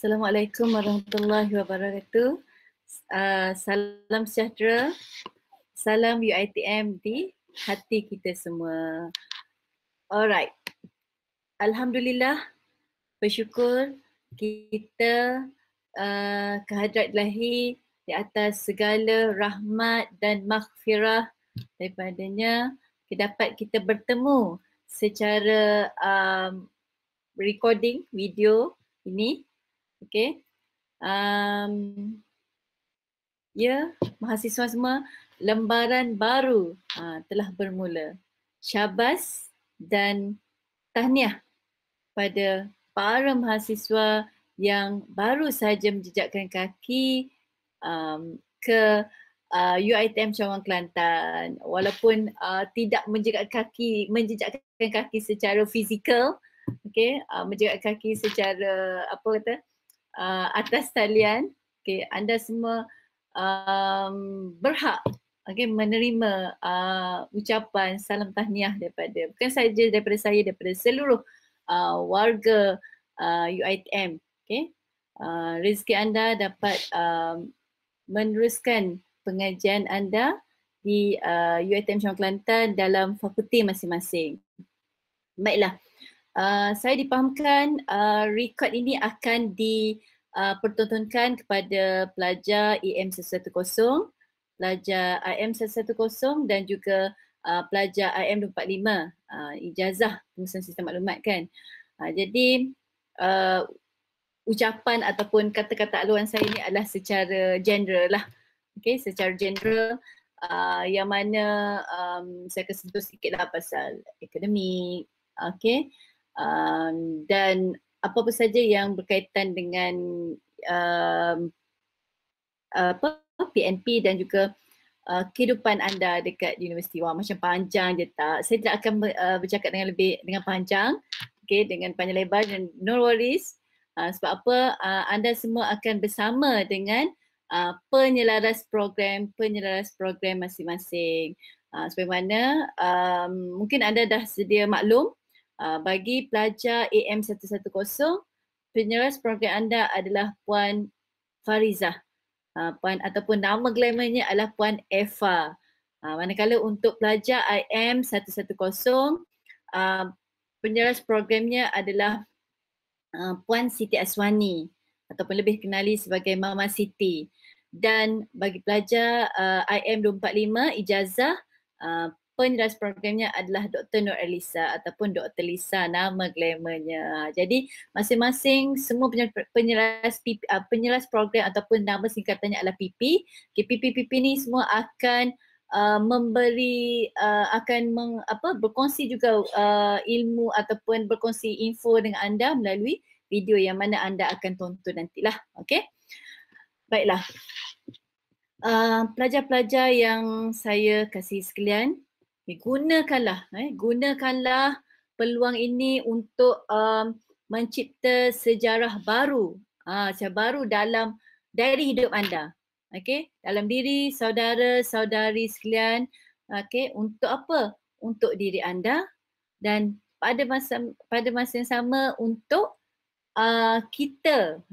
Assalamualaikum warahmatullahi wabarakatuh. Salam sejahtera, salam UiTM di hati kita semua. Alright, Alhamdulillah, bersyukur kita kehadrat Ilahi di atas segala rahmat dan maghfirah daripadanya dapat kita bertemu secara recording video ini. Okay. Ya, mahasiswa semua, lembaran baru telah bermula. Syabas dan tahniah pada para mahasiswa yang baru saja menjejakkan kaki ke UiTM Syawang Kelantan. Walaupun tidak menjejakkan kaki secara fizikal, okay, menjejakkan kaki secara atas talian. Okay, anda semua berhak menerima ucapan salam tahniah daripada bukan saja daripada saya, daripada seluruh warga UiTM. Okay. Rezeki anda dapat meneruskan pengajian anda di UiTM Syawang Kelantan dalam fakulti masing-masing. Baiklah, saya dipahamkan rekod ini akan dipertontonkan kepada pelajar EM110, pelajar IM110 dan juga pelajar IM245, ijazah pengurusan sistem maklumat kan. Jadi ucapan ataupun kata-kata aluan saya ini adalah secara general lah. Okay, secara general yang mana saya akan sentuh sikit lah pasal akademik, okay, dan apa-apa saja yang berkaitan dengan PNP dan juga kehidupan anda dekat universiti. Wah, macam panjang je tak? Saya tidak akan bercakap dengan panjang, okay, dengan panjang lebar, dan no worries. Sebab apa? Anda semua akan bersama dengan penyelaras program masing-masing. Sebagaimana mungkin anda dah sedia maklum, bagi pelajar AM110, penyelaras program anda adalah Puan Farizah. Puan ataupun nama glamournya adalah Puan Eva. Manakala untuk pelajar IM110, penyelaras programnya adalah Puan Siti Aswani ataupun lebih kenali sebagai Mama Siti. Dan bagi pelajar IM245 ijazah, penyelaras programnya adalah Dr. Nur Elisa ataupun Dr. Lisa, nama glamournya. Jadi masing-masing semua penyelaras program ataupun nama singkatannya adalah PP. Okay, PP ni semua akan berkongsi juga ilmu ataupun berkongsi info dengan anda melalui video yang mana anda akan tonton nantilah. Okay. Baiklah. Pelajar-pelajar yang saya kasih sekalian, gunakanlah peluang ini untuk mencipta sejarah baru, sejarah baru dalam diary hidup anda. Okay, dalam diri saudara-saudari sekalian, okay, untuk apa? Untuk diri anda dan pada masa yang sama untuk kita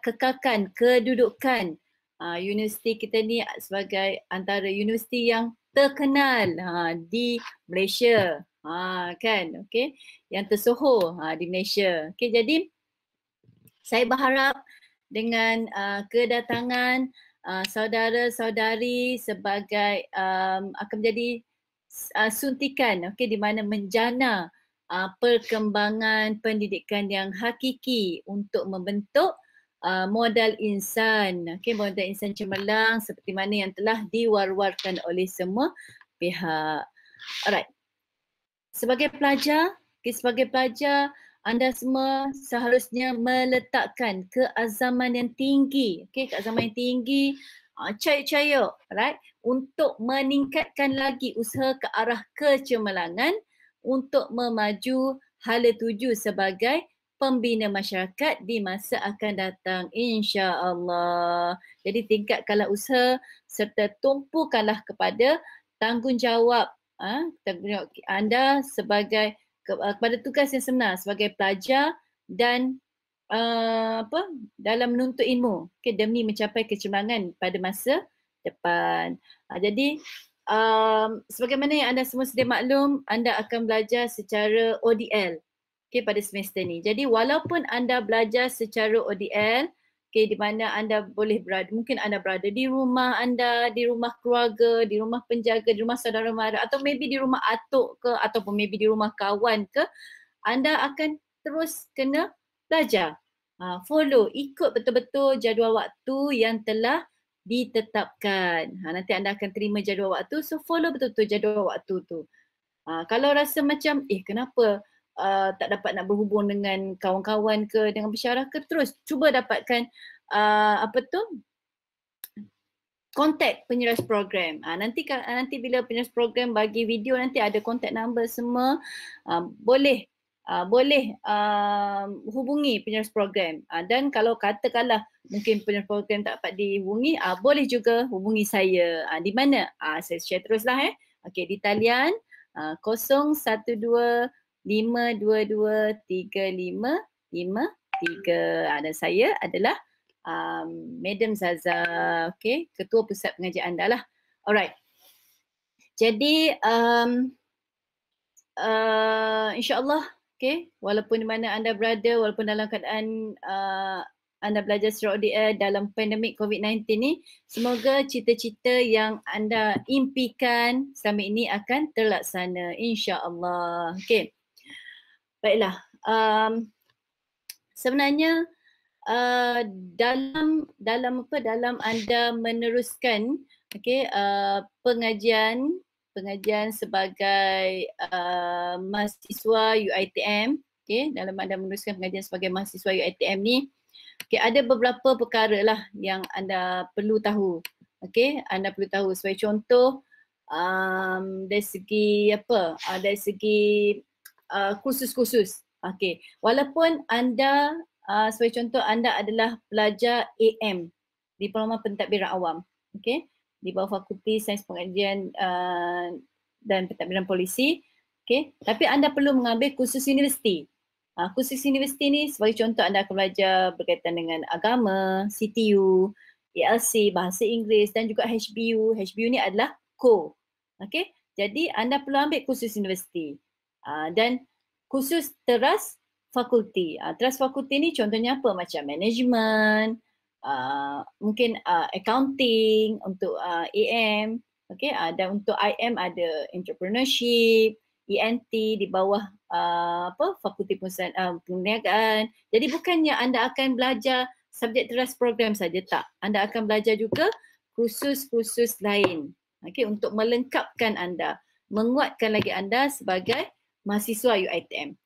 kekalkan kedudukan universiti kita ni sebagai antara universiti yang terkenal di Malaysia, kan, okay, yang tersohor di Malaysia. Okay, jadi saya berharap dengan kedatangan saudara-saudari sebagai akan menjadi suntikan, okay, di mana menjana perkembangan pendidikan yang hakiki untuk membentuk modal insan, okay, modal insan cemerlang seperti mana yang telah diwar-warkan oleh semua pihak. Alright. Sebagai pelajar, anda semua seharusnya meletakkan keazaman yang tinggi, okay, keazaman yang tinggi, cayuk-cayuk, right, untuk meningkatkan lagi usaha ke arah kecemerlangan untuk memaju hala tuju sebagai pembina masyarakat di masa akan datang, insya-Allah. Jadi tingkatkanlah usaha serta tumpukanlah kepada tanggungjawab anda sebagai kepada tugas yang sebenar sebagai pelajar dan dalam menuntut ilmu, okay, demi mencapai kecemerlangan pada masa depan. Jadi sebagaimana yang anda semua sedia maklum, anda akan belajar secara ODL, okay, pada semester ni. Jadi walaupun anda belajar secara ODL, okay, di mana anda boleh berada, mungkin anda berada di rumah anda, di rumah keluarga, di rumah penjaga, di rumah saudara mara, atau maybe di rumah atuk ke, ataupun maybe di rumah kawan ke, anda akan terus kena belajar. Follow, ikut betul-betul jadual waktu yang telah ditetapkan. Nanti anda akan terima jadual waktu, so follow betul-betul jadual waktu tu. Kalau rasa macam, kenapa tak dapat nak berhubung dengan kawan-kawan ke, dengan pensyarah ke, terus cuba dapatkan kontak penyuruh program. Nanti bila penyuruh program bagi video, nanti ada kontak number semua. Boleh hubungi penyuruh program. Dan kalau katakanlah mungkin penyuruh program tak dapat dihubungi, boleh juga hubungi saya. Di mana? Saya share teruslah. Okey, di talian 01223223553. Dan saya adalah Madam Zaza, okay, Ketua Pusat Pengajian anda lah. Alright. Jadi insyaAllah, okay, walaupun di mana anda berada, walaupun dalam keadaan anda belajar secara ODL dalam pandemik COVID-19 ni, semoga cita-cita yang anda impikan selama ini akan terlaksana, insyaAllah. Okay. Baiklah. Sebenarnya dalam anda meneruskan pengajian sebagai mahasiswa UiTM, dalam anda meneruskan pengajian sebagai mahasiswa UiTM ni, ada beberapa perkara lah yang anda perlu tahu. Anda perlu tahu sebagai contoh dari segi dari segi kursus-kursus. Walaupun anda sebagai contoh anda adalah pelajar AM, Diploma Pentadbiran Awam, di bawah Fakulti Sains Pengajian dan Pentadbiran Polisi, tapi anda perlu mengambil kursus universiti. Kursus universiti ni sebagai contoh anda akan belajar berkaitan dengan agama, CTU, ELC, Bahasa Inggeris dan juga HBU. HBU ni adalah core. Jadi anda perlu ambil kursus universiti. Dan khusus teras fakulti. Teras fakulti ni contohnya apa? Macam management, mungkin accounting untuk AM, dan untuk IM ada entrepreneurship, ENT di bawah Fakulti Perniagaan. Jadi bukannya anda akan belajar subjek teras program saja, tak. Anda akan belajar juga kursus-kursus lain, untuk melengkapkan anda, menguatkan lagi anda sebagai mahasiswa UiTM.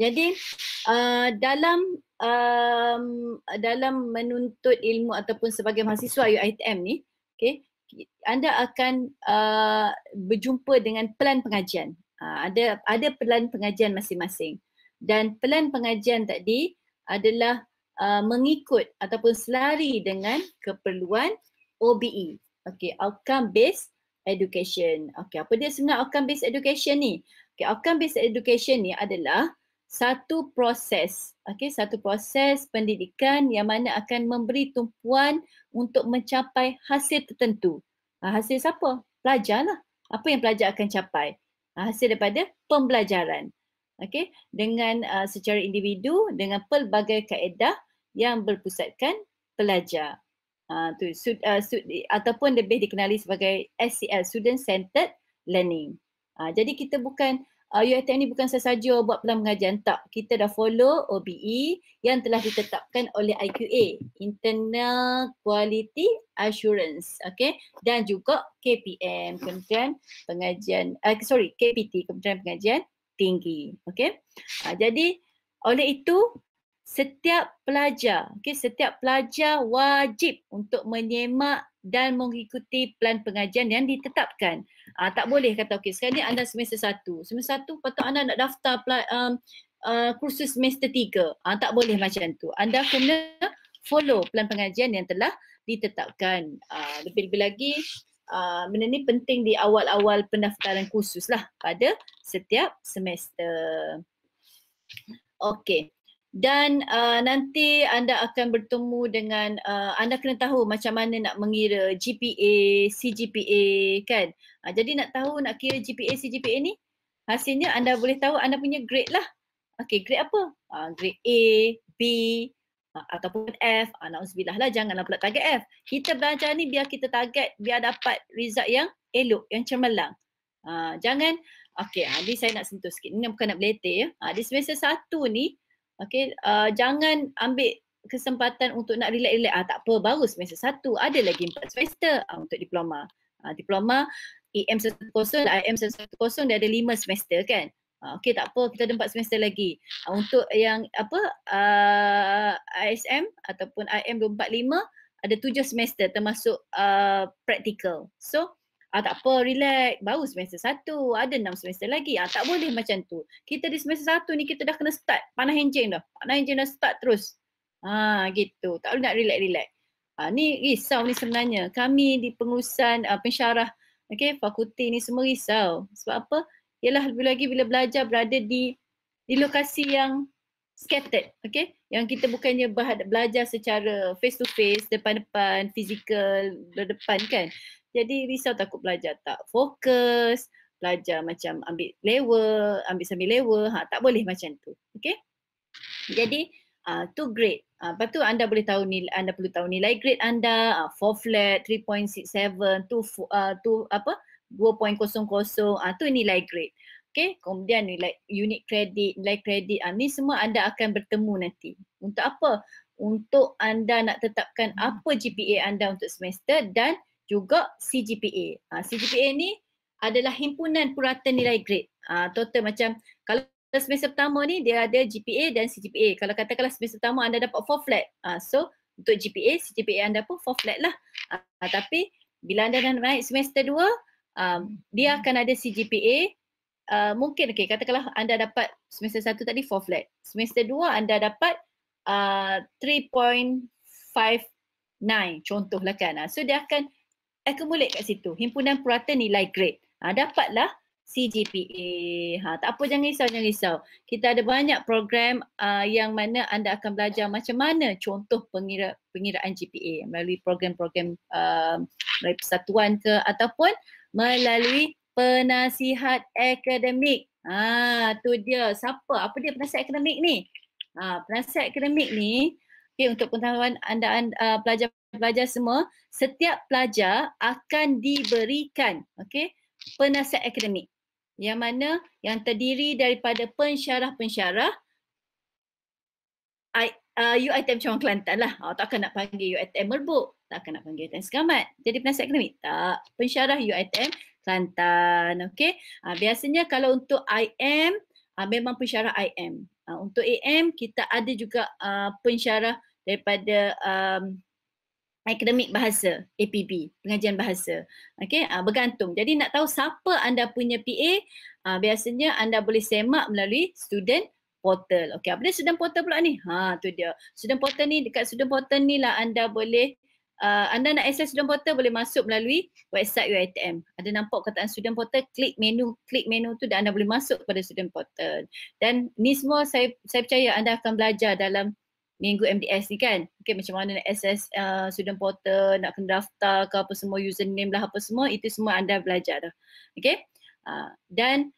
Jadi dalam menuntut ilmu ataupun sebagai mahasiswa UiTM ni, anda akan berjumpa dengan pelan pengajian. Ada pelan pengajian masing-masing. Dan pelan pengajian tadi adalah mengikut ataupun selari dengan keperluan OBE. Outcome Based Education. Apa dia sebenarnya Outcome Based Education ni? Outcome Based Education ni adalah satu proses, satu proses pendidikan yang mana akan memberi tumpuan untuk mencapai hasil tertentu. Hasil siapa? Pelajar lah. Apa yang pelajar akan capai? Hasil daripada pembelajaran. Dengan secara individu, dengan pelbagai kaedah yang berpusatkan pelajar. Ataupun lebih dikenali sebagai SCL, Student Centered Learning. Jadi kita bukan UiTM ni bukan sesaja buat pelan pengajian, tak. Kita dah follow OBE yang telah ditetapkan oleh IQA, Internal Quality Assurance, dan juga KPM, Kementerian Pengajian, KPT, Kementerian Pengajian Tinggi, jadi oleh itu setiap pelajar wajib untuk menyemak dan mengikuti pelan pengajian yang ditetapkan. Tak boleh kata sekarang ni anda semester 1. Semester 1 patut anda nak daftar kursus semester 3. Tak boleh macam tu. Anda kena follow pelan pengajian yang telah ditetapkan. Lebih-lebih lagi benda ni penting di awal-awal pendaftaran kursus lah pada setiap semester. Okey. Dan nanti anda akan bertemu dengan, anda kena tahu macam mana nak mengira GPA, CGPA kan. Jadi nak tahu nak kira GPA, CGPA ni hasilnya anda boleh tahu anda punya grade lah. Okey, grade apa? Grade A, B ataupun F. Nauzubillah lah, janganlah pula target F. Kita belajar ni biar kita target, biar dapat result yang elok, yang cemerlang. Jangan, okey, ni saya nak sentuh sikit. Ni bukan nak beleteh ya. Di semester 1 ni, okey, jangan ambil kesempatan untuk nak relax-relax. Tak apa, baru semester 1. Ada lagi 4 semester untuk diploma. Diploma EM 110 dan IM 110 dia ada 5 semester kan. Okey, tak apa, kita ada 4 semester lagi. Untuk yang apa, ISM ataupun IM 245 ada 7 semester termasuk practical. So tak apa, relax. Baru semester 1, ada 6 semester lagi. Tak boleh macam tu. Kita di semester 1 ni kita dah kena start. Panah enjin dah. Panah enjin dah start terus. Gitu. Tak boleh nak relax-relax. Ni risau ni sebenarnya. Kami di pengurusan pensyarah, okay, fakulti ni semua risau. Sebab apa? Ialah lebih lagi bila belajar berada di lokasi yang scattered, okay? Yang kita bukannya belajar secara face to face, depan-depan, fizikal, berdepan kan. Jadi risau takut belajar tak fokus, belajar macam ambil level, ambil sambil level, tak boleh macam tu, okay? Jadi tu grade. Lepas tu anda boleh tahu nilai, anda perlu tahu nilai grade anda, 4 flat, 3.67, tu apa? 2.00, tu nilai grade. Okay, kemudian nilai unit kredit, nilai kredit, ni semua anda akan bertemu nanti. Untuk apa? Untuk anda nak tetapkan apa GPA anda untuk semester dan juga CGPA. CGPA ni adalah himpunan purata nilai grade. Total macam kalau semester pertama ni dia ada GPA dan CGPA. Kalau katakanlah semester pertama anda dapat 4 flat. So untuk GPA, CGPA anda pun 4 flat lah. Tapi bila anda dah naik semester 2, dia akan ada CGPA. Mungkin okay, katakanlah anda dapat semester 1 tadi 4 flat. Semester 2 anda dapat 3.59 contohlah kan. So dia akan accumulate kat situ. Himpunan purata nilai grade. Dapatlah CGPA. Tak apa, jangan risau. Kita ada banyak program yang mana anda akan belajar macam mana contoh pengiraan GPA melalui program-program melalui persatuan ke ataupun melalui penasihat akademik. Tu dia. Siapa? Apa dia penasihat akademik ni? Penasihat akademik ni, okay, untuk pengetahuan anda pelajar-pelajar semua, setiap pelajar akan diberikan, okay, penasihat akademik yang mana yang terdiri daripada pensyarah-pensyarah UiTM Cawang Kelantan lah. Takkan nak panggil UiTM Merbuk, takkan nak panggil UiTM Sekamat. Jadi penasihat akademik tak, pensyarah UiTM Kelantan. Okay. Biasanya kalau untuk IM, memang pensyarah IM. Untuk AM kita ada juga pensyarah daripada akademik bahasa, APB, pengajian bahasa. Okay, bergantung. Jadi nak tahu siapa anda punya PA, biasanya anda boleh semak melalui student portal. Okay, apa dia student portal pula ni? Tu dia. Student portal ni, dekat student portal ni lah anda boleh, anda nak access student portal boleh masuk melalui website UiTM. Ada nampak kataan student portal, klik menu tu dan anda boleh masuk kepada student portal. Dan ni semua saya percaya anda akan belajar dalam minggu MDS ni kan. Okay, macam mana nak access student portal, nak kena daftar ke apa semua, username lah apa semua, itu semua anda belajar dah. Okay. Dan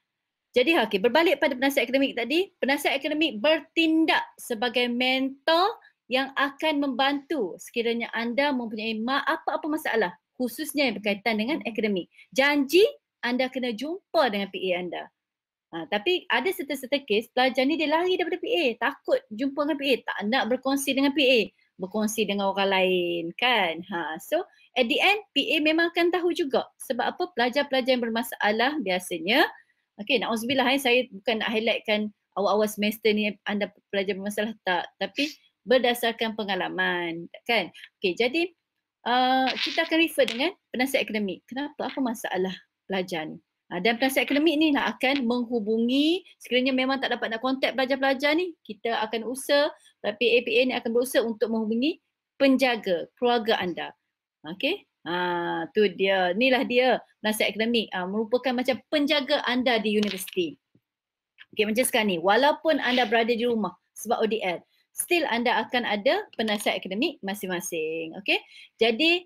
jadi okay, berbalik pada penasihat akademik tadi, penasihat akademik bertindak sebagai mentor yang akan membantu sekiranya anda mempunyai apa-apa masalah, khususnya yang berkaitan dengan akademik. Janji anda kena jumpa dengan PA anda. Tapi ada serta-serta kes pelajar ni dia lari daripada PA, takut jumpa dengan PA, tak nak berkongsi dengan PA, berkongsi dengan orang lain kan. So at the end PA memang akan tahu juga. Sebab apa? Pelajar-pelajar yang bermasalah biasanya, okay, na'udzubillah, saya bukan nak highlightkan awal-awal semester ni anda pelajar bermasalah, tak, tapi berdasarkan pengalaman kan. Okay, jadi kita akan refer dengan penasihat akademik. Kenapa? Apa masalah pelajar ni? Dan penasihat akademik ni lah akan menghubungi, sekiranya memang tak dapat nak kontak pelajar-pelajar ni, kita akan usaha, PA ni akan berusaha untuk menghubungi penjaga keluarga anda. Okay, tu dia, inilah dia penasihat akademik, merupakan macam penjaga anda di universiti. Okay, macam sekarang ni, walaupun anda berada di rumah sebab ODL, still anda akan ada penasihat akademik masing-masing. Okay, jadi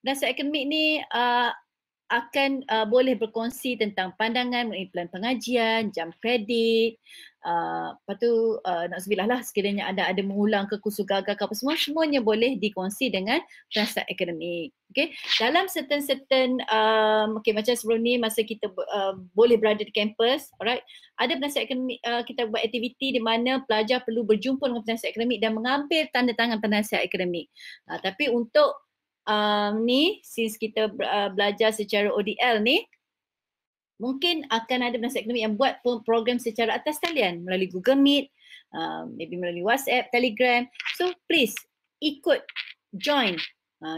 penasihat akademik ni akan boleh berkongsi tentang pandangan mengenai plan pengajian, jam kredit, lepas tu na'udzubillah lah sekiranya anda ada mengulang ke kursus gagal ke apa semua, semuanya boleh dikongsi dengan penasihat akademik. Okay. Dalam certain okay, macam sebelum ni masa kita boleh berada di kampus, alright, ada penasihat akademik, kita buat aktiviti di mana pelajar perlu berjumpa dengan penasihat akademik dan mengambil tanda tangan penasihat akademik. Tapi untuk ni, since kita belajar secara ODL ni, mungkin akan ada penasihat akademik yang buat program secara atas talian melalui Google Meet, maybe melalui WhatsApp, Telegram. So please ikut, join.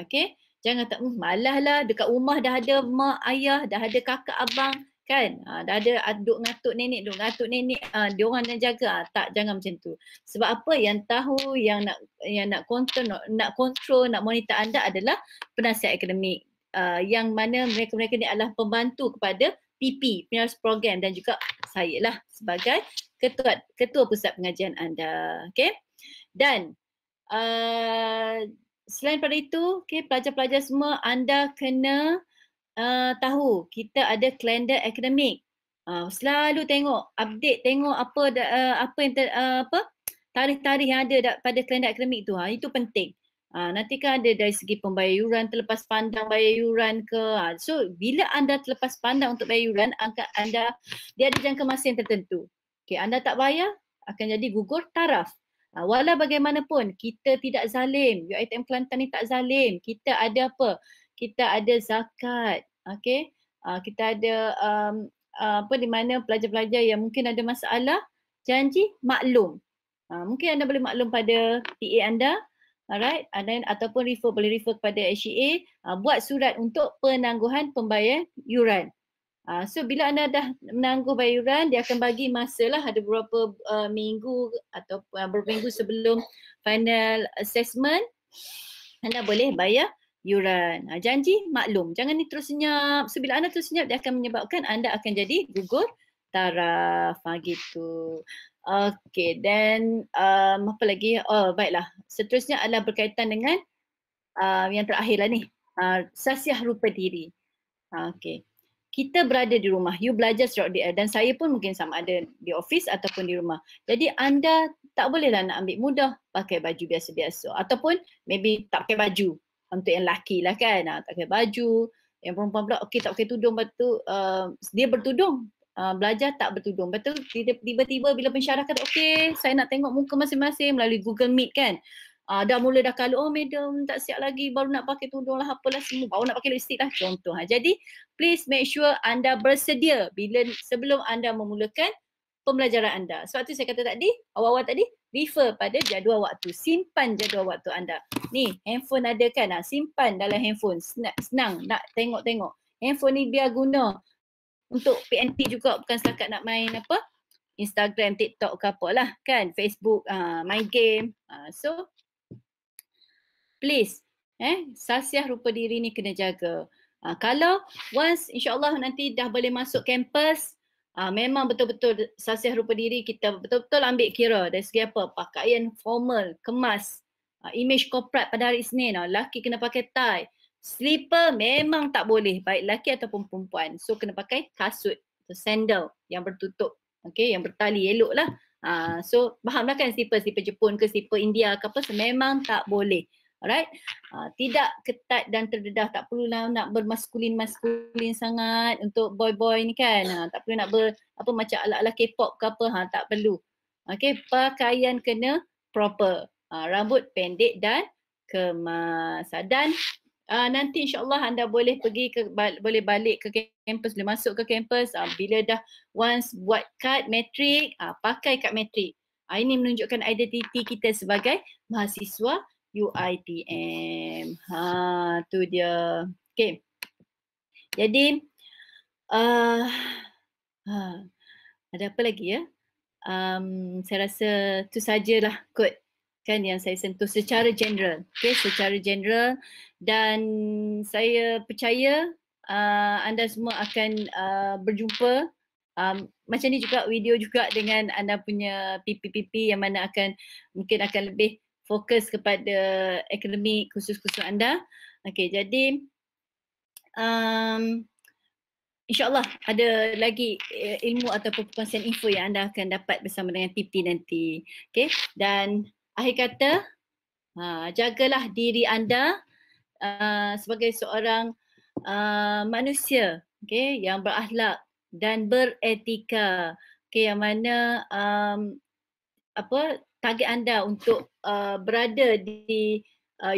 Okay, jangan tak malah lah, dekat rumah dah ada mak, ayah, dah ada kakak, abang kan, dah ada duk ngatuk nenek, diorang yang jaga. Tak, jangan macam tu. Sebab apa? Yang tahu, yang nak kontrol, nak monitor anda adalah penasihat akademik, yang mana mereka ni adalah pembantu kepada PP, penyarus program, dan juga saya lah sebagai ketua pusat pengajian anda. Okay, dan selain pada itu, okay, pelajar-pelajar semua anda kena tahu kita ada kalender akademik. Selalu tengok, update, tengok apa yang tarikh-tarikh yang ada pada kalender akademik tu. Itu penting. Nanti kan ada dari segi pembayaran, terlepas pandang bayar yuran ke. So bila anda terlepas pandang untuk bayar yuran, dia ada jangka masa yang tertentu. Okay, anda tak bayar, akan jadi gugur taraf. Walau bagaimanapun, kita tidak zalim. UiTM Kelantan ni tak zalim. Kita ada apa? Kita ada zakat. Okay, kita ada di mana pelajar-pelajar yang mungkin ada masalah, janji maklum. Mungkin anda boleh maklum pada PA anda, alright, ataupun boleh refer kepada HCA, buat surat untuk penangguhan pembayaran yuran. So bila anda dah menangguh bayaran, dia akan bagi masa lah, ada beberapa minggu atau beberapa minggu sebelum final assessment, anda boleh bayar yuran. Janji maklum, jangan ni terus senyap. So bila anda terus senyap, dia akan menyebabkan anda akan jadi gugur taraf. Gitu. Okay, then apa lagi? Oh, baiklah. Seterusnya adalah berkaitan dengan yang terakhir lah ni, sasiah rupa diri. Okay, kita berada di rumah, you belajar secara ODL, dan saya pun mungkin sama ada di office ataupun di rumah. Jadi anda tak bolehlah nak ambil mudah pakai baju biasa-biasa, ataupun maybe tak pakai baju. Untuk yang lelaki lah kan, tak pakai baju. Yang perempuan pula, okay, tak pakai tudung, lepas tu dia bertudung, belajar tak bertudung. Lepas tu tiba-tiba bila pensyarah kata, okay, saya nak tengok muka masing-masing melalui Google Meet kan. Dah mula kalu, oh madam tak siap lagi, baru nak pakai tudung lah, apalah semua, baru nak pakai lipstick lah, contoh. Jadi please make sure anda bersedia sebelum anda memulakan pembelajaran anda. Sebab tu saya kata tadi, awal-awal tadi, refer pada jadual waktu. Simpan jadual waktu anda. Ni, handphone ada kan? Simpan dalam handphone. Senang nak tengok-tengok. Handphone ni biar guna untuk PNP juga, bukan setakat nak main apa, Instagram, TikTok ke apalah kan, Facebook, main game. So, please, sasiah rupa diri ni kena jaga. Kalau once insyaAllah nanti dah boleh masuk kampus, memang betul-betul sasiah rupa diri kita betul-betul ambil kira dari segi apa, pakaian formal, kemas, image korporat pada hari Isnin, lelaki kena pakai tie, slipper memang tak boleh, baik lelaki ataupun perempuan. So kena pakai kasut atau sandal yang bertutup, okay, yang bertali, elok lah. So fahamlah kan, slipper Jepun ke slipper India ke apa, memang tak boleh. Alright, tidak ketat dan terdedah, tak perlulah nak bermaskulin sangat untuk boy-boy ni kan. Tak perlu nak macam ala-ala K-pop ke apa, tak perlu. Okay, pakaian kena proper, rambut pendek dan kemas. Dan nanti insyaAllah anda boleh boleh balik ke kampus, boleh masuk ke kampus bila dah once buat kad matrik, pakai kad matrik. Ini menunjukkan identiti kita sebagai mahasiswa UiTM. Tu dia. Okay. Jadi ada apa lagi ya? Saya rasa tu sajalah kot kan yang saya sentuh secara general. Okay, secara general, dan saya percaya anda semua akan berjumpa macam ni juga video juga dengan anda punya PP yang mana mungkin akan lebih fokus kepada akademik khusus-khusus anda. Okey, jadi InsyaAllah ada lagi ilmu ataupun perkongsian info yang anda akan dapat bersama dengan TP nanti. Okay? Dan akhir kata, jagalah diri anda sebagai seorang manusia, okay, yang berakhlak dan beretika. Okay, yang mana target anda untuk berada di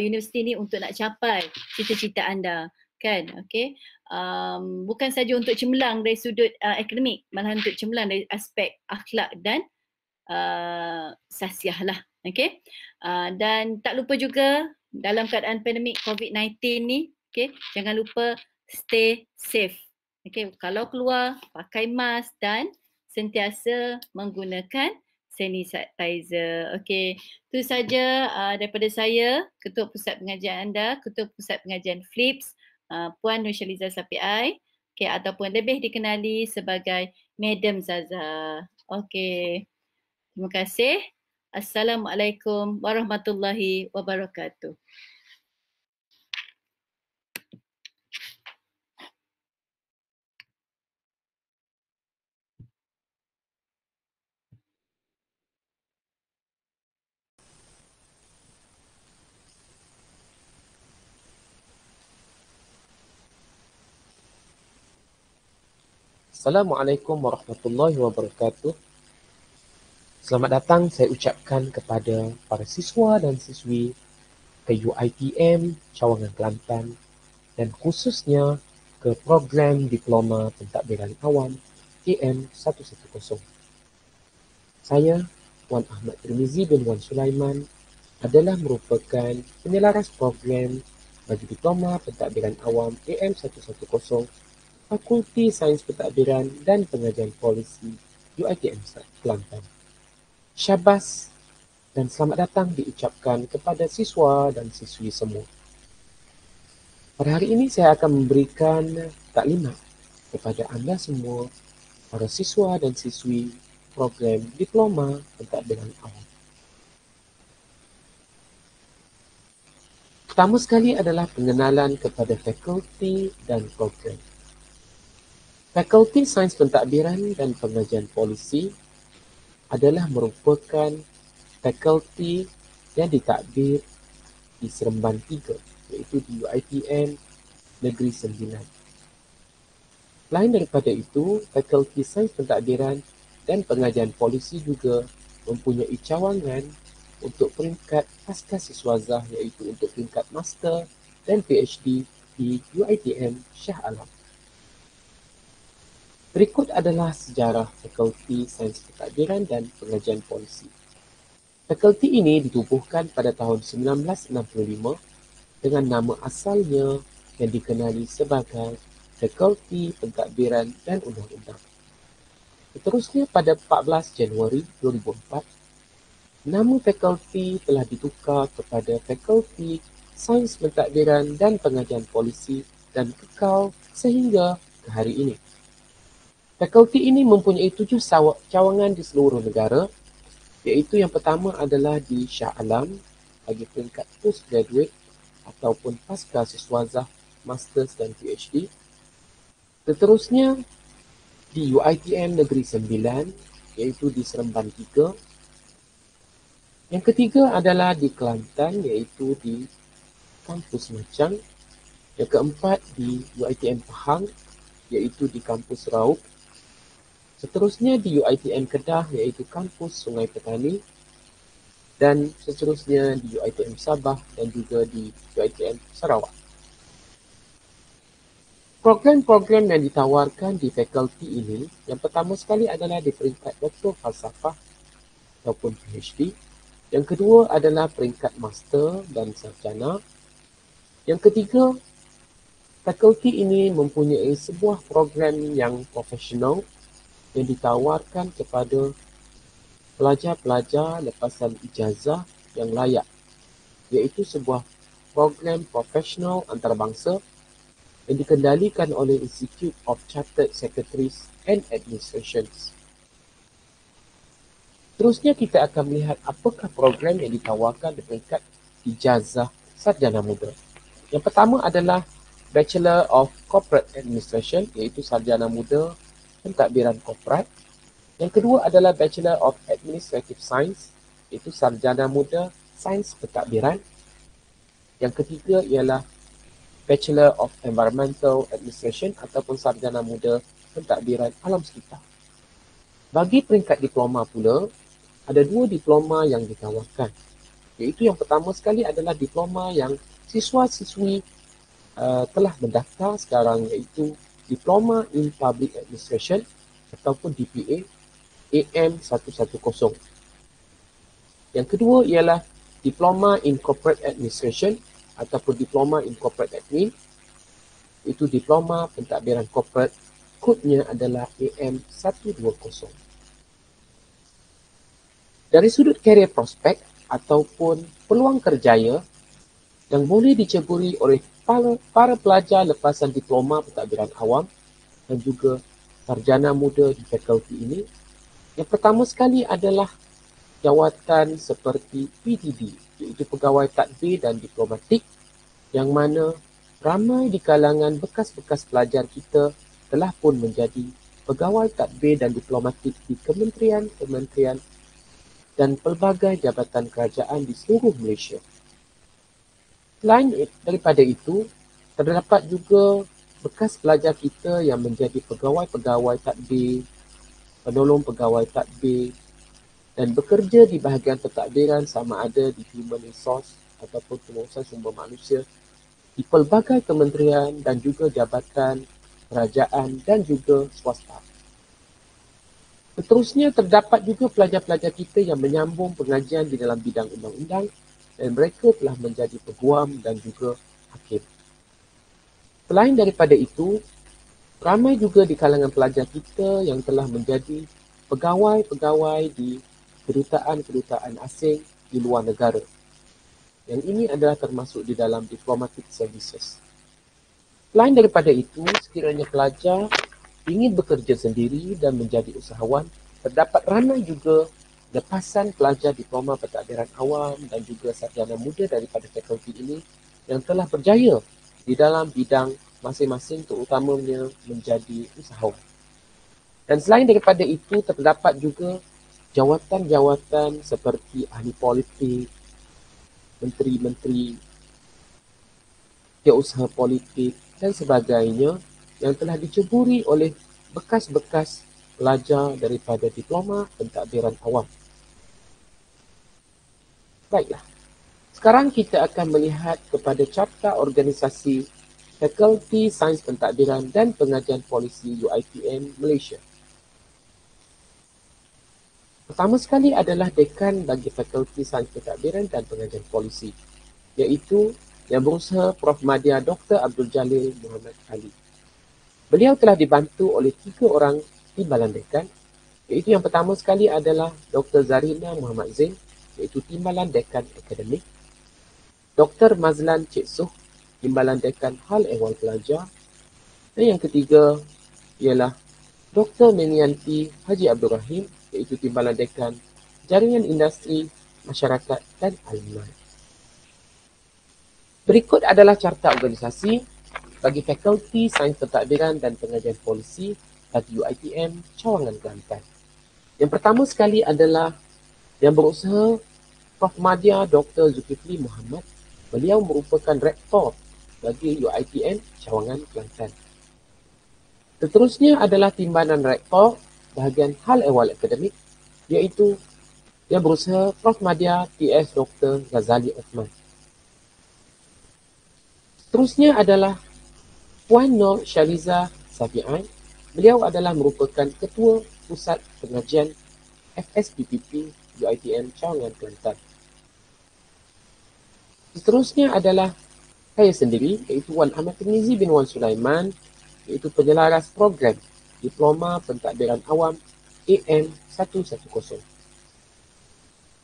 universiti ni untuk nak capai cita-cita anda. Kan, okay. Bukan saja untuk cemerlang dari sudut akademik, malah untuk cemerlang dari aspek akhlak dan sasiah lah. Okay. Dan tak lupa juga dalam keadaan pandemik COVID-19 ni, okay, jangan lupa stay safe. Okay, kalau keluar pakai mask dan sentiasa menggunakan sanitizer. Okay, itu saja daripada saya, Ketua Pusat Pengajian anda, Ketua Pusat Pengajian FLIPS, Puan Nursyaliza Safiai, okay, ataupun lebih dikenali sebagai Madam Zaza. Okay, terima kasih. Assalamualaikum warahmatullahi wabarakatuh. Assalamualaikum warahmatullahi wabarakatuh. Selamat datang saya ucapkan kepada para siswa dan siswi ke UiTM Cawangan Kelantan dan khususnya ke program Diploma Pentadbiran Awam AM 110. Saya, Wan Ahmad Tirmizi bin Wan Sulaiman, adalah merupakan penyelaras program bagi Diploma Pentadbiran Awam AM 110 Fakulti Sains Pentadbiran dan Pengajian Polisi UiTM Kelantan. Syabas dan selamat datang diucapkan kepada siswa dan siswi semua. Pada hari ini saya akan memberikan taklimat kepada anda semua, para siswa dan siswi program Diploma Pentadbiran Awam. Pertama sekali adalah pengenalan kepada fakulti dan program. Fakulti Sains Pentadbiran dan Pengajian Polisi adalah merupakan fakulti yang ditadbir di Seremban 3, iaitu di UiTM Negeri Sembilan. Lain daripada itu, Fakulti Sains Pentadbiran dan Pengajian Polisi juga mempunyai cawangan untuk peringkat pasca siswazah, iaitu untuk peringkat Master dan PhD di UiTM Shah Alam. Berikut adalah sejarah Fakulti Sains Pentadbiran dan Pengajian Polisi. Fakulti ini ditubuhkan pada tahun 1965 dengan nama asalnya yang dikenali sebagai Fakulti Pentadbiran dan Undang-Undang. Seterusnya pada 14 Januari 2004, nama fakulti telah ditukar kepada Fakulti Sains Pentadbiran dan Pengajian Polisi dan kekal sehingga ke hari ini. Fakulti ini mempunyai 7 cawangan di seluruh negara, iaitu yang pertama adalah di Shah Alam bagi peringkat postgraduate ataupun pasca siswazah, masters dan PhD. Seterusnya di UiTM Negeri Sembilan, iaitu di Seremban 3. Yang ketiga adalah di Kelantan, iaitu di Kampus Macang. Yang keempat di UiTM Pahang, iaitu di Kampus Raub. Seterusnya di UiTM Kedah, iaitu Kampus Sungai Petani. Dan seterusnya di UiTM Sabah dan juga di UiTM Sarawak. Program-program yang ditawarkan di fakulti ini, yang pertama sekali adalah di peringkat Doktor Falsafah ataupun PhD. Yang kedua adalah peringkat Master dan Sarjana. Yang ketiga, fakulti ini mempunyai sebuah program yang profesional yang ditawarkan kepada pelajar-pelajar lepasan ijazah yang layak, iaitu sebuah program profesional antarabangsa yang dikendalikan oleh Institute of Chartered Secretaries and Administrations. Terusnya kita akan melihat apakah program yang ditawarkan di peringkat ijazah sarjana muda. Yang pertama adalah Bachelor of Corporate Administration, iaitu sarjana muda pentadbiran korporat. Yang kedua adalah Bachelor of Administrative Science, iaitu sarjana muda sains pentadbiran. Yang ketiga ialah Bachelor of Environmental Administration ataupun sarjana muda pentadbiran alam sekitar. Bagi peringkat diploma pula, ada dua diploma yang ditawarkan. Iaitu yang pertama sekali adalah diploma yang siswa-siswi telah mendaftar sekarang, iaitu Diploma in Public Administration ataupun DPA AM110. Yang kedua ialah Diploma in Corporate Administration ataupun Diploma in Corporate Admin, iaitu Diploma Pentadbiran Corporate, kodnya adalah AM120. Dari sudut karier prospek ataupun peluang kerjaya yang boleh diceburi oleh para pelajar lepasan diploma pentadbiran awam dan juga sarjana muda di fakulti ini, yang pertama sekali adalah jawatan seperti PDD, iaitu pegawai tadbir dan diplomatik, yang mana ramai di kalangan bekas-bekas pelajar kita telah pun menjadi pegawai tadbir dan diplomatik di kementerian-kementerian dan pelbagai jabatan kerajaan di seluruh Malaysia. Selain daripada itu, terdapat juga bekas pelajar kita yang menjadi pegawai-pegawai tadbir, penolong pegawai tadbir dan bekerja di bahagian pentadbiran sama ada di Human Resource ataupun pengurusan sumber manusia di pelbagai kementerian dan juga jabatan kerajaan dan juga swasta. Seterusnya, terdapat juga pelajar-pelajar kita yang menyambung pengajian di dalam bidang undang-undang dan mereka telah menjadi peguam dan juga hakim. Selain daripada itu, ramai juga di kalangan pelajar kita yang telah menjadi pegawai-pegawai di kedutaan-kedutaan asing di luar negara. Yang ini adalah termasuk di dalam diplomatic services. Selain daripada itu, sekiranya pelajar ingin bekerja sendiri dan menjadi usahawan, terdapat ramai juga lepasan pelajar diploma pentadbiran awam dan juga sarjana muda daripada fakulti ini yang telah berjaya di dalam bidang masing-masing, terutamanya menjadi usahawan. Dan selain daripada itu, terdapat juga jawatan-jawatan seperti ahli politik, menteri-menteri, usaha politik dan sebagainya yang telah diceburi oleh bekas-bekas pelajar daripada diploma pentadbiran awam. Baiklah, sekarang kita akan melihat kepada carta organisasi Fakulti Sains Pentadbiran dan Pengajian Polisi UiTM Malaysia. Pertama sekali adalah dekan bagi Fakulti Sains Pentadbiran dan Pengajian Polisi, iaitu yang berusaha Prof. Madya Dr. Abdul Jalil Muhammad Ali. Beliau telah dibantu oleh 3 orang timbalan dekan, iaitu yang pertama sekali adalah Dr. Zarina Muhammad Zain, iaitu timbalan dekan akademik, Dr. Mazlan Cik Suh, timbalan dekan hal ehwal pelajar, dan yang ketiga ialah Dr. Menianti Haji Abdul Rahim, iaitu timbalan dekan jaringan industri, masyarakat dan alumni. Berikut adalah carta organisasi bagi Fakulti Sains Pentadbiran dan Pengajian Polisi bagi UiTM Cawangan Kelantan. Yang pertama sekali adalah yang berusaha Prof. Madya Dr. Zulkifli Muhammad. Beliau merupakan rektor bagi UiTM Cawangan Kelantan. Seterusnya adalah timbalan rektor bahagian hal ehwal akademik, iaitu yang berusaha Prof. Madya TS Dr. Ghazali Osman. Seterusnya adalah Puan Nur Syariza Safi'an. Beliau adalah merupakan Ketua Pusat Pengajian FSPPP UiTM Cawangan Kelantan. Seterusnya adalah saya sendiri, iaitu Wan Ahmad Tirmizi bin Wan Sulaiman, iaitu penyelaras program Diploma Pentadbiran Awam AM110.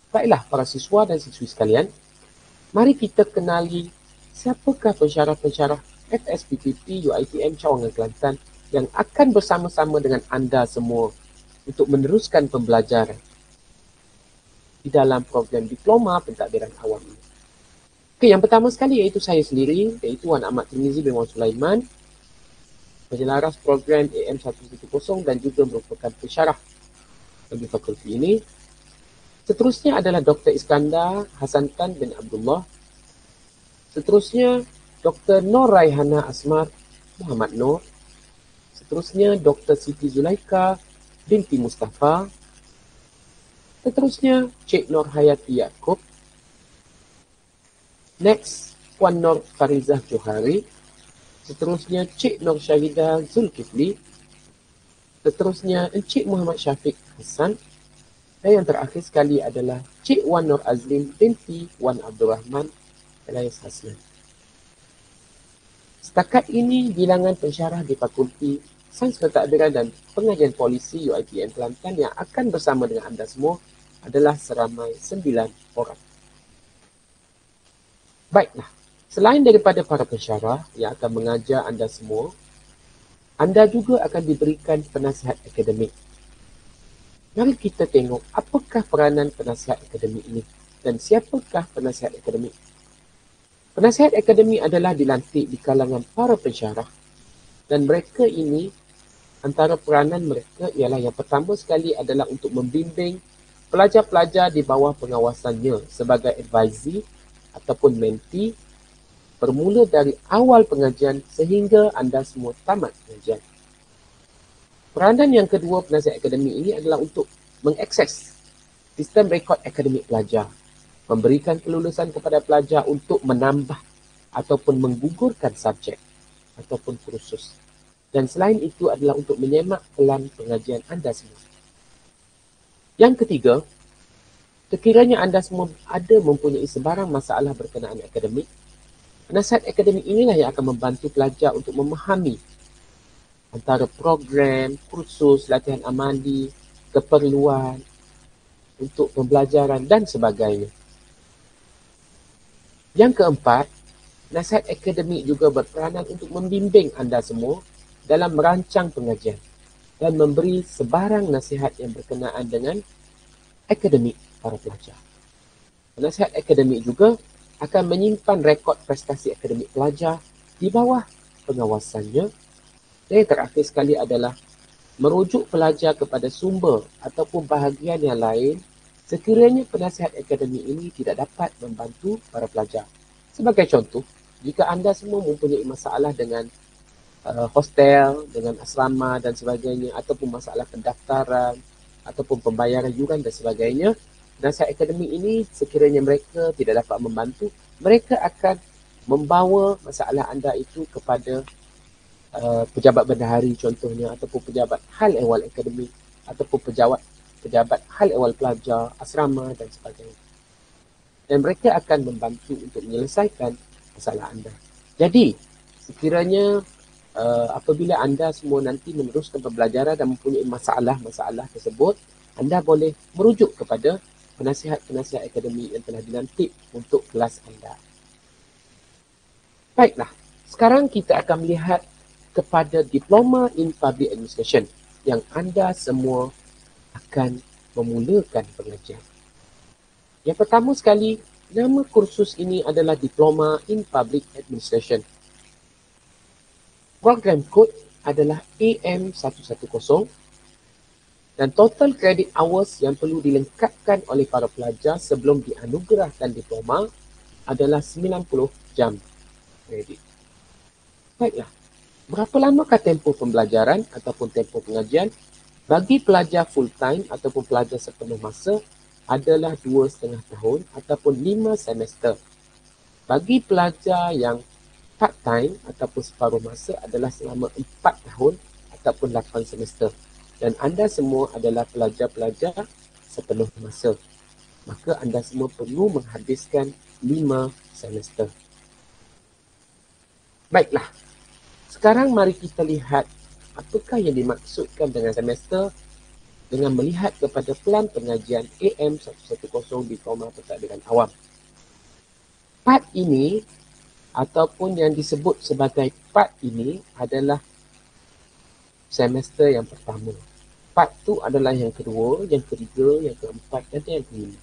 Baiklah para siswa dan siswi sekalian, mari kita kenali siapakah pensyarah-pensyarah FSPPP UiTM Cawangan Kelantan yang akan bersama-sama dengan anda semua untuk meneruskan pembelajaran di dalam program diploma pentadbiran awam ini. Okey, yang pertama sekali iaitu saya sendiri, iaitu Wan Ahmad Tirmizi bin Wan Sulaiman, penjelaras program AM110 dan juga merupakan pensyarah bagi fakulti ini. Seterusnya adalah Dr. Iskandar Hasan Tan bin Abdullah. Seterusnya Dr. Nur Raihana Asmar Muhammad Nur. Seterusnya Dr. Siti Zulaika binti Mustafa. Seterusnya Cik Nur Hayati Yaakob. Next, Puan Nur Farizah Johari. Seterusnya Cik Nur Syahidah Zulkifli. Seterusnya Encik Muhammad Syafiq Hassan. Dan yang terakhir sekali adalah Cik Wan Nur Azlin binti Wan Abdul Rahman Elias Hassan. Setakat ini bilangan pensyarah di Fakulti Sains Pentadbiran dan Pengajian Polisi UiTM Kelantan yang akan bersama dengan anda semua adalah seramai 9 orang. Baiklah, selain daripada para pensyarah yang akan mengajar anda semua, anda juga akan diberikan penasihat akademik. Mari kita tengok apakah peranan penasihat akademik ini dan siapakah penasihat akademik. Penasihat akademik adalah dilantik di kalangan para pensyarah dan mereka ini, antara peranan mereka ialah yang pertama sekali adalah untuk membimbing pelajar-pelajar di bawah pengawasannya sebagai advisee ataupun mentee bermula dari awal pengajian sehingga anda semua tamat pengajian. Peranan yang kedua penasihat akademik ini adalah untuk mengakses sistem rekod akademik pelajar, memberikan kelulusan kepada pelajar untuk menambah ataupun menggugurkan subjek ataupun kursus. Dan selain itu adalah untuk menyemak pelan pengajian anda semua. Yang ketiga, sekiranya anda semua ada mempunyai sebarang masalah berkenaan akademik, penasihat akademik inilah yang akan membantu pelajar untuk memahami antara program, kursus, latihan amali, keperluan untuk pembelajaran dan sebagainya. Yang keempat, nasihat akademik juga berperanan untuk membimbing anda semua dalam merancang pengajian dan memberi sebarang nasihat yang berkenaan dengan akademik para pelajar. Penasihat akademik juga akan menyimpan rekod prestasi akademik pelajar di bawah pengawasannya. Dan yang terakhir sekali adalah merujuk pelajar kepada sumber ataupun bahagian yang lain sekiranya penasihat akademik ini tidak dapat membantu para pelajar. Sebagai contoh, jika anda semua mempunyai masalah dengan hostel, dengan asrama dan sebagainya, ataupun masalah pendaftaran, ataupun pembayaran yuran dan sebagainya, nasihat akademik ini sekiranya mereka tidak dapat membantu, mereka akan membawa masalah anda itu kepada pejabat bendahari contohnya, ataupun pejabat hal ehwal akademik, ataupun pejabat hal ehwal pelajar, asrama dan sebagainya. Dan mereka akan membantu untuk menyelesaikan masalah anda. Jadi, sekiranya apabila anda semua nanti meneruskan pembelajaran dan mempunyai masalah-masalah tersebut, anda boleh merujuk kepada penasihat-penasihat akademik yang telah dilantik untuk kelas anda. Baiklah, sekarang kita akan melihat kepada Diploma in Public Administration yang anda semua akan memulakan pengajian. Yang pertama sekali, nama kursus ini adalah Diploma in Public Administration. Program kod adalah AM110 dan total credit hours yang perlu dilengkapkan oleh para pelajar sebelum dianugerahkan diploma adalah 90 jam kredit. Baiklah, berapa lamakah tempoh pembelajaran ataupun tempoh pengajian? Bagi pelajar full time ataupun pelajar sepenuh masa adalah 2,5 tahun ataupun 5 semester. Bagi pelajar yang part-time ataupun separuh masa adalah selama 4 tahun ataupun 8 semester. Dan anda semua adalah pelajar-pelajar sepenuh masa. Maka anda semua perlu menghabiskan 5 semester. Baiklah, sekarang mari kita lihat apakah yang dimaksudkan dengan semester dengan melihat kepada pelan pengajian AM110 Diploma Pentadbiran Awam. Part ini ataupun yang disebut sebagai part ini adalah semester yang pertama. Part 2 adalah yang kedua, yang ketiga, yang keempat dan yang kelima.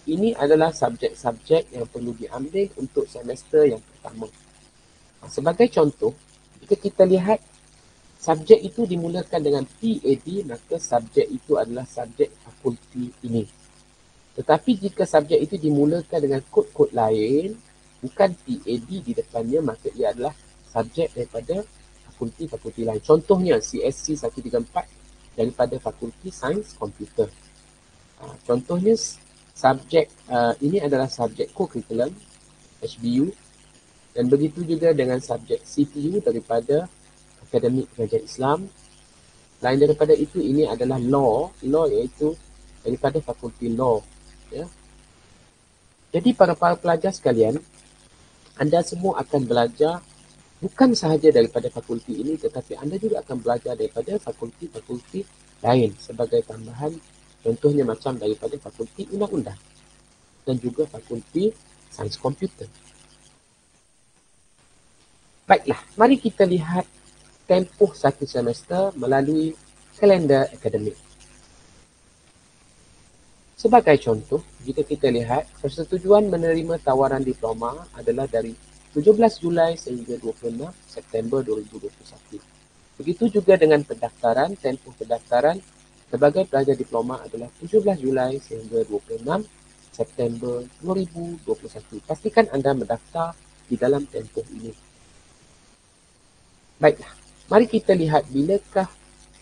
Ini adalah subjek-subjek yang perlu diambil untuk semester yang pertama. Sebagai contoh, jika kita lihat subjek itu dimulakan dengan PAD, maka subjek itu adalah subjek fakulti ini. Tetapi jika subjek itu dimulakan dengan kod-kod lain, bukan PAD di depannya, maka ia adalah subjek daripada fakulti-fakulti lain. Contohnya CSC 134 daripada Fakulti Sains Komputer. Contohnya subjek ini adalah subjek co-curriculum HBU, dan begitu juga dengan subjek CPU daripada Akademik Kerajaan Islam. Lain daripada itu, ini adalah law iaitu daripada Fakulti Law. Ya. Jadi para pelajar sekalian, anda semua akan belajar bukan sahaja daripada fakulti ini, tetapi anda juga akan belajar daripada fakulti-fakulti lain sebagai tambahan. Contohnya macam daripada Fakulti Undang-Undang dan juga Fakulti Sains Komputer. Baiklah, mari kita lihat tempoh satu semester melalui kalender akademik. Sebagai contoh, jika kita lihat, persetujuan menerima tawaran diploma adalah dari 17 Julai sehingga 26 September 2021. Begitu juga dengan pendaftaran, tempoh pendaftaran sebagai pelajar diploma adalah 17 Julai sehingga 26 September 2021. Pastikan anda mendaftar di dalam tempoh ini. Baiklah, mari kita lihat bilakah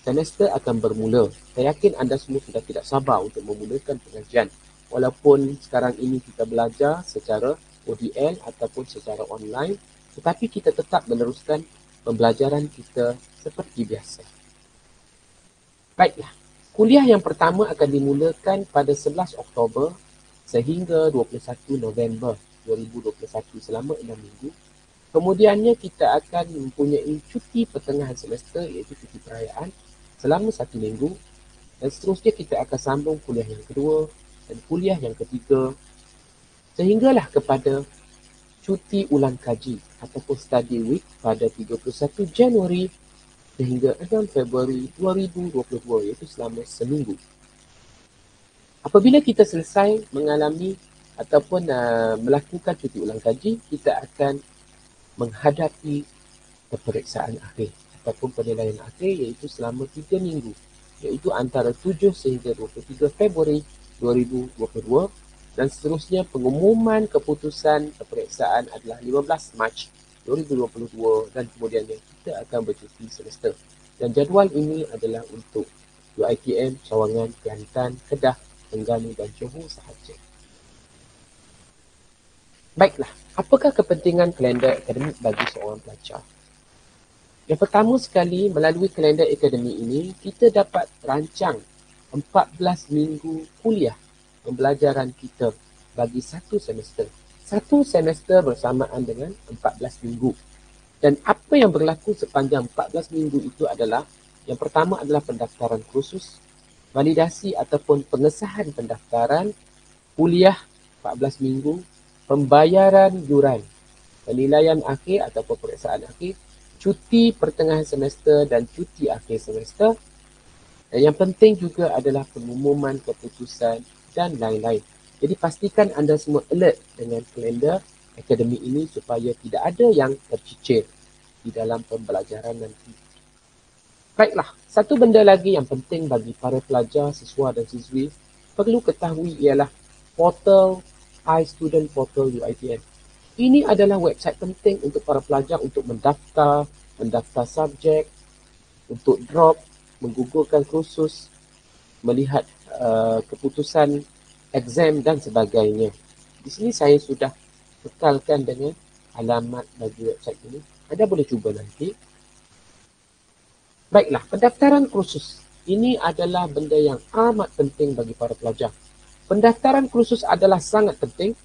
semester akan bermula. Saya yakin anda semua sudah tidak sabar untuk memulakan pengajian. Walaupun sekarang ini kita belajar secara ODL ataupun secara online, tetapi kita tetap meneruskan pembelajaran kita seperti biasa. Baiklah, kuliah yang pertama akan dimulakan pada 11 Oktober sehingga 21 November 2021 selama 6 minggu. Kemudiannya kita akan mempunyai cuti pertengahan semester iaitu cuti perayaan selama 1 minggu, dan seterusnya kita akan sambung kuliah yang kedua dan kuliah yang ketiga sehinggalah kepada cuti ulang kaji ataupun study week pada 31 Januari sehingga 6 Februari 2022 iaitu selama seminggu. Apabila kita selesai mengalami ataupun melakukan cuti ulang kaji, kita akan menghadapi peperiksaan akhir ataupun penilaian akhir iaitu selama 3 minggu, iaitu antara 7 sehingga 23 Februari 2022, dan seterusnya pengumuman keputusan peperiksaan adalah 15 Mac 2022, dan kemudiannya kita akan bercuti semester. Dan jadual ini adalah untuk UiTM, Sawangan, Kelantan, Kedah, Terengganu dan Johor sahaja. Baiklah, apakah kepentingan kalender akademik bagi seorang pelajar? Yang pertama sekali, melalui kalender akademik ini, kita dapat rancang 14 minggu kuliah pembelajaran kita bagi satu semester. Satu semester bersamaan dengan 14 minggu. Dan apa yang berlaku sepanjang 14 minggu itu adalah, yang pertama adalah pendaftaran kursus, validasi ataupun pengesahan pendaftaran, kuliah 14 minggu, pembayaran yuran, penilaian akhir ataupun peperiksaan akhir, cuti pertengahan semester dan cuti akhir semester. Dan yang penting juga adalah pengumuman keputusan dan lain-lain. Jadi pastikan anda semua alert dengan kalender akademik ini supaya tidak ada yang tercicir di dalam pembelajaran nanti. Baiklah, satu benda lagi yang penting bagi para pelajar, siswa dan siswi perlu ketahui ialah portal iStudent Portal UiTM. Ini adalah website penting untuk para pelajar untuk mendaftar subjek, untuk drop, menggugurkan kursus, melihat keputusan exam dan sebagainya. Di sini saya sudah bekalkan dengan alamat bagi website ini. Anda boleh cuba nanti. Baiklah, pendaftaran kursus. Ini adalah benda yang amat penting bagi para pelajar. Pendaftaran kursus adalah sangat penting.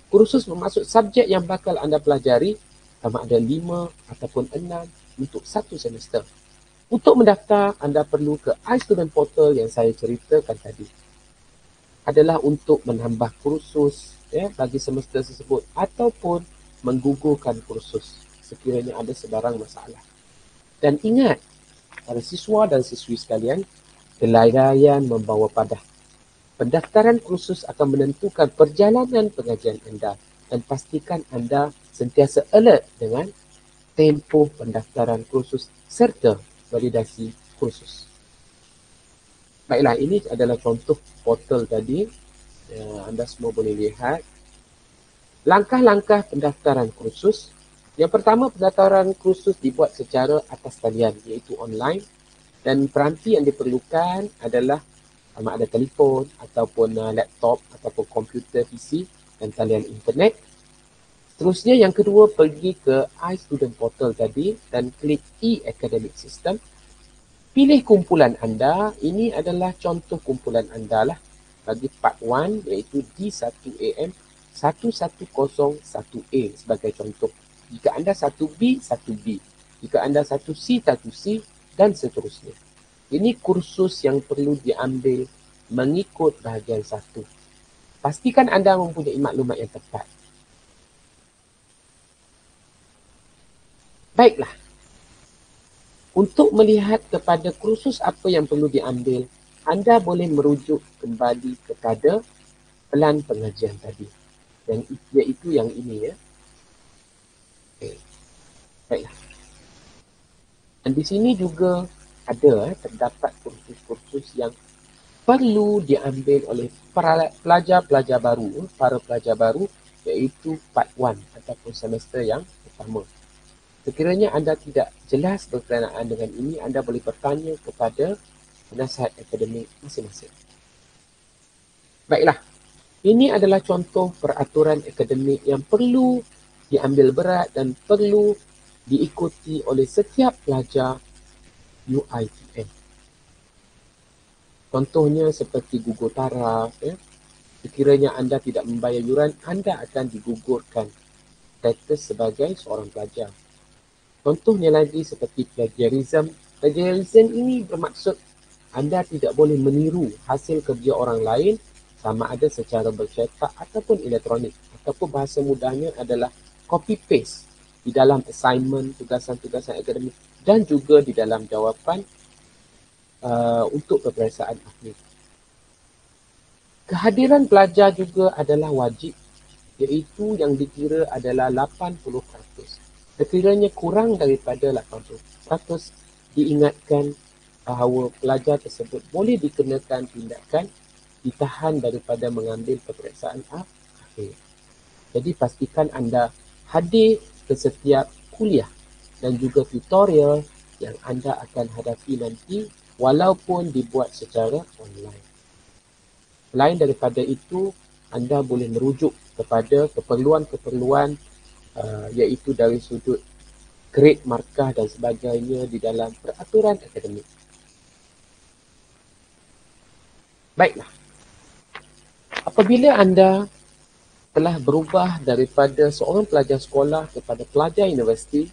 Kursus bermaksud subjek yang bakal anda pelajari, sama ada 5 ataupun 6 untuk satu semester. Untuk mendaftar, anda perlu ke iStudent Portal yang saya ceritakan tadi. Adalah untuk menambah kursus bagi semester tersebut ataupun menggugurkan kursus sekiranya ada sebarang masalah. Dan ingat, para siswa dan siswi sekalian, kelairan membawa padah. Pendaftaran kursus akan menentukan perjalanan pengajian anda dan pastikan anda sentiasa alert dengan tempoh pendaftaran kursus serta validasi kursus. Baiklah, ini adalah contoh portal tadi. Anda semua boleh lihat. Langkah-langkah pendaftaran kursus. Yang pertama, pendaftaran kursus dibuat secara atas talian, iaitu online. Dan peranti yang diperlukan adalah sama ada telefon ataupun laptop ataupun komputer PC dan talian internet. Seterusnya yang kedua, pergi ke iStudent Portal tadi dan klik e-academic system. Pilih kumpulan anda. Ini adalah contoh kumpulan anda lah bagi part 1, iaitu D1AM 1101A sebagai contoh. Jika anda 1B, 1B. Jika anda 1C, 1C dan seterusnya. Ini kursus yang perlu diambil mengikut bahagian 1. Pastikan anda mempunyai maklumat yang tepat. Baiklah. Untuk melihat kepada kursus apa yang perlu diambil, anda boleh merujuk kembali kepada pelan pengajian tadi. Iaitu yang ini ya. Okay. Baiklah. Dan di sini juga ada terdapat kursus-kursus yang perlu diambil oleh para pelajar baru, iaitu part 1 ataupun semester yang pertama. Sekiranya anda tidak jelas berkenaan dengan ini, anda boleh bertanya kepada penasihat akademik masing-masing. Baiklah, ini adalah contoh peraturan akademik yang perlu diambil berat dan perlu diikuti oleh setiap pelajar UiTM. Contohnya seperti gugur taraf. Sekiranya anda tidak membayar yuran, anda akan digugurkan status sebagai seorang pelajar. Contohnya lagi seperti plagiarism. Plagiarism ini bermaksud anda tidak boleh meniru hasil kerja orang lain sama ada secara bercetak ataupun elektronik. Ataupun bahasa mudahnya adalah copy-paste di dalam assignment, tugasan-tugasan akademik dan juga di dalam jawapan untuk peperiksaan akhir. Kehadiran pelajar juga adalah wajib, iaitu yang dikira adalah 80%. Sekiranya kurang daripada 80%, diingatkan bahawa pelajar tersebut boleh dikenakan tindakan ditahan daripada mengambil peperiksaan akhir. Jadi pastikan anda hadir ke setiap kuliah dan juga tutorial yang anda akan hadapi nanti walaupun dibuat secara online. Selain daripada itu, anda boleh merujuk kepada keperluan-keperluan iaitu dari sudut grade, markah dan sebagainya di dalam peraturan akademik. Baiklah. Apabila anda telah berubah daripada seorang pelajar sekolah kepada pelajar universiti,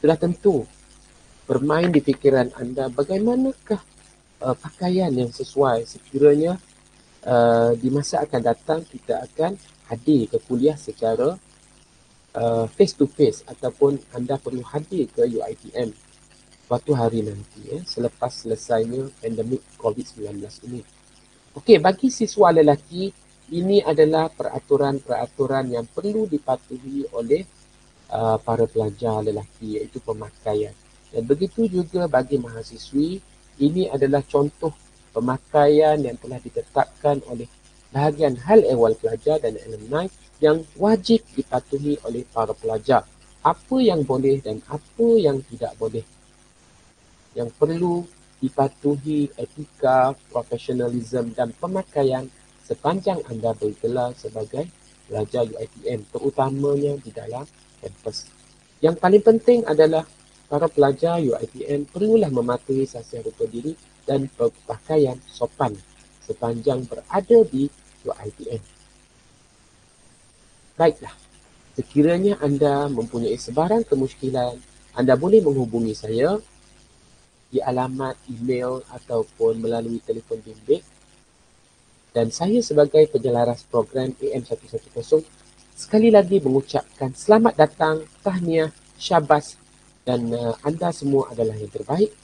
sudah tentu bermain di fikiran anda bagaimanakah pakaian yang sesuai sekiranya di masa akan datang kita akan hadir ke kuliah secara face to face ataupun anda perlu hadir ke UiTM suatu hari nanti selepas selesainya pandemik COVID-19 ini. Okey, bagi siswa lelaki, ini adalah peraturan-peraturan yang perlu dipatuhi oleh para pelajar lelaki, iaitu pemakaian. Dan begitu juga bagi mahasiswi, ini adalah contoh pemakaian yang telah ditetapkan oleh bahagian hal ehwal pelajar dan alumni yang wajib dipatuhi oleh para pelajar. Apa yang boleh dan apa yang tidak boleh. Yang perlu dipatuhi etika, profesionalisme dan pemakaian sepanjang anda bergelar sebagai pelajar UiTM, terutamanya di dalam kampus. Yang paling penting adalah para pelajar UiTM perlulah mematuhi sasiar rupa diri dan berpakaian sopan sepanjang berada di UiTM. Baiklah, sekiranya anda mempunyai sebarang kemusykilan, anda boleh menghubungi saya di alamat email ataupun melalui telefon bimbit. Dan saya sebagai penjelaras program AM110 sekali lagi mengucapkan selamat datang, tahniah, syabas dan anda semua adalah yang terbaik.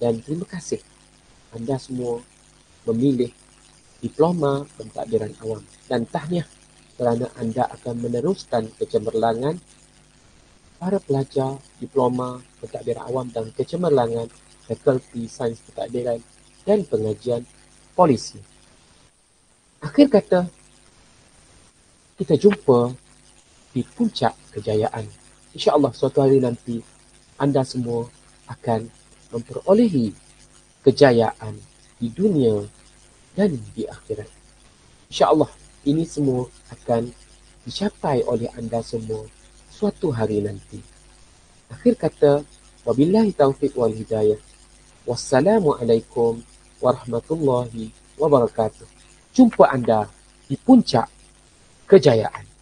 dan terima kasih anda semua memilih diploma pentadbiran awam, dan tahniah kerana anda akan meneruskan kecemerlangan para pelajar diploma pentadbiran awam dan kecemerlangan Fakulti Sains Pentadbiran dan Pengajian Polisi. Akhir kata, kita jumpa di puncak kejayaan. InsyaAllah suatu hari nanti anda semua akan memperolehi kejayaan di dunia dan di akhirat. InsyaAllah ini semua akan dicapai oleh anda semua suatu hari nanti. Akhir kata, wabillahi taufiq wal hidayah. Wassalamualaikum warahmatullahi wabarakatuh. Jumpa anda di puncak kejayaan.